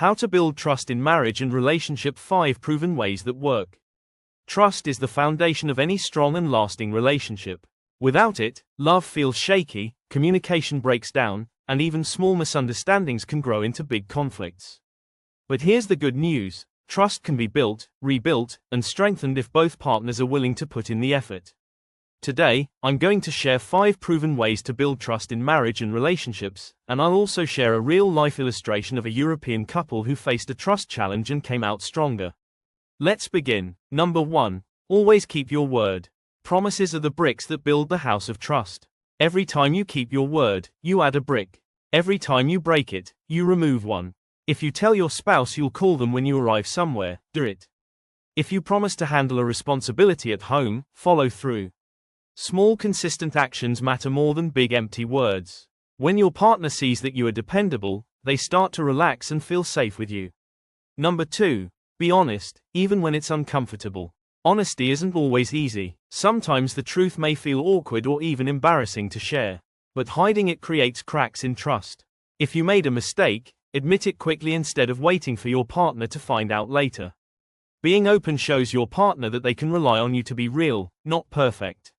How to build trust in marriage and relationship. 5 proven ways that work. Trust is the foundation of any strong and lasting relationship. Without it, love feels shaky, communication breaks down, and even small misunderstandings can grow into big conflicts. But here's the good news: trust can be built, rebuilt, and strengthened if both partners are willing to put in the effort. Today, I'm going to share 5 proven ways to build trust in marriage and relationships, and I'll also share a real-life illustration of a European couple who faced a trust challenge and came out stronger. Let's begin. Number 1. Always keep your word. Promises are the bricks that build the house of trust. Every time you keep your word, you add a brick. Every time you break it, you remove one. If you tell your spouse you'll call them when you arrive somewhere, do it. If you promise to handle a responsibility at home, follow through. Small consistent actions matter more than big empty words. When your partner sees that you are dependable, they start to relax and feel safe with you. Number 2. Be honest, even when it's uncomfortable. Honesty isn't always easy. Sometimes the truth may feel awkward or even embarrassing to share. But hiding it creates cracks in trust. If you made a mistake, admit it quickly instead of waiting for your partner to find out later. Being open shows your partner that they can rely on you to be real, not perfect.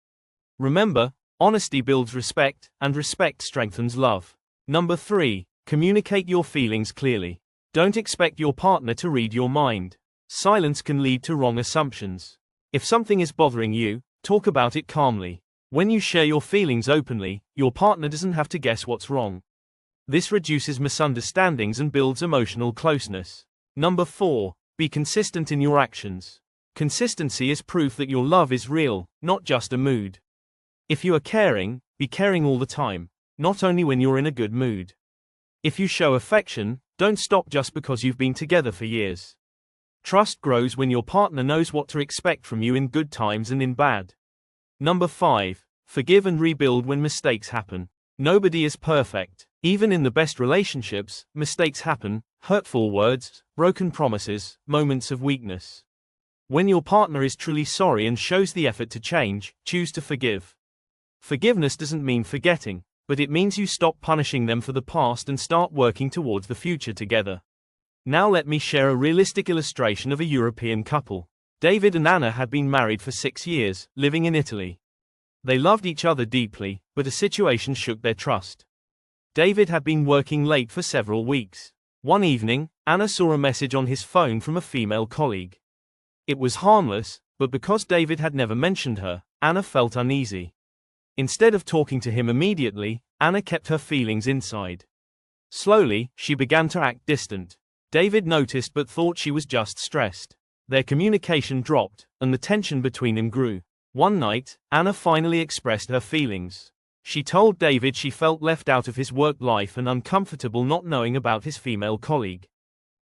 Remember, honesty builds respect, and respect strengthens love. Number 3. Communicate your feelings clearly. Don't expect your partner to read your mind. Silence can lead to wrong assumptions. If something is bothering you, talk about it calmly. When you share your feelings openly, your partner doesn't have to guess what's wrong. This reduces misunderstandings and builds emotional closeness. Number 4. Be consistent in your actions. Consistency is proof that your love is real, not just a mood. If you are caring, be caring all the time, not only when you're in a good mood. If you show affection, don't stop just because you've been together for years. Trust grows when your partner knows what to expect from you in good times and in bad. Number 5. Forgive and rebuild when mistakes happen. Nobody is perfect. Even in the best relationships, mistakes happen: hurtful words, broken promises, moments of weakness. When your partner is truly sorry and shows the effort to change, choose to forgive. Forgiveness doesn't mean forgetting, but it means you stop punishing them for the past and start working towards the future together. Now let me share a realistic illustration of a European couple. David and Anna had been married for 6 years, living in Italy. They loved each other deeply, but a situation shook their trust. David had been working late for several weeks. One evening, Anna saw a message on his phone from a female colleague. It was harmless, but because David had never mentioned her, Anna felt uneasy. Instead of talking to him immediately, Anna kept her feelings inside. Slowly, she began to act distant. David noticed but thought she was just stressed. Their communication dropped, and the tension between them grew. One night, Anna finally expressed her feelings. She told David she felt left out of his work life and uncomfortable not knowing about his female colleague.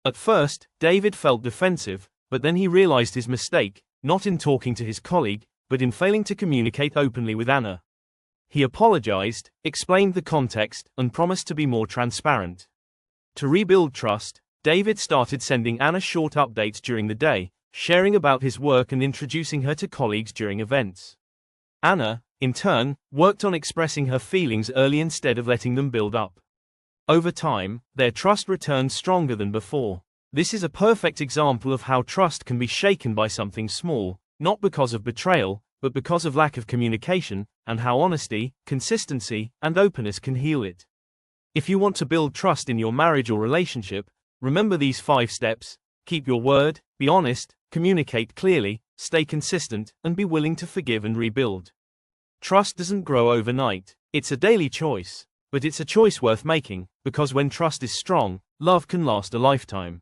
At first, David felt defensive, but then he realized his mistake, not in talking to his colleague, but in failing to communicate openly with Anna. He apologized, explained the context, and promised to be more transparent. To rebuild trust, David started sending Anna short updates during the day, sharing about his work and introducing her to colleagues during events. Anna, in turn, worked on expressing her feelings early instead of letting them build up. Over time, their trust returned stronger than before. This is a perfect example of how trust can be shaken by something small, not because of betrayal, but because of lack of communication, and how honesty, consistency, and openness can heal it. If you want to build trust in your marriage or relationship, remember these 5 steps: keep your word, be honest, communicate clearly, stay consistent, and be willing to forgive and rebuild. Trust doesn't grow overnight. It's a daily choice, but it's a choice worth making, because when trust is strong, love can last a lifetime.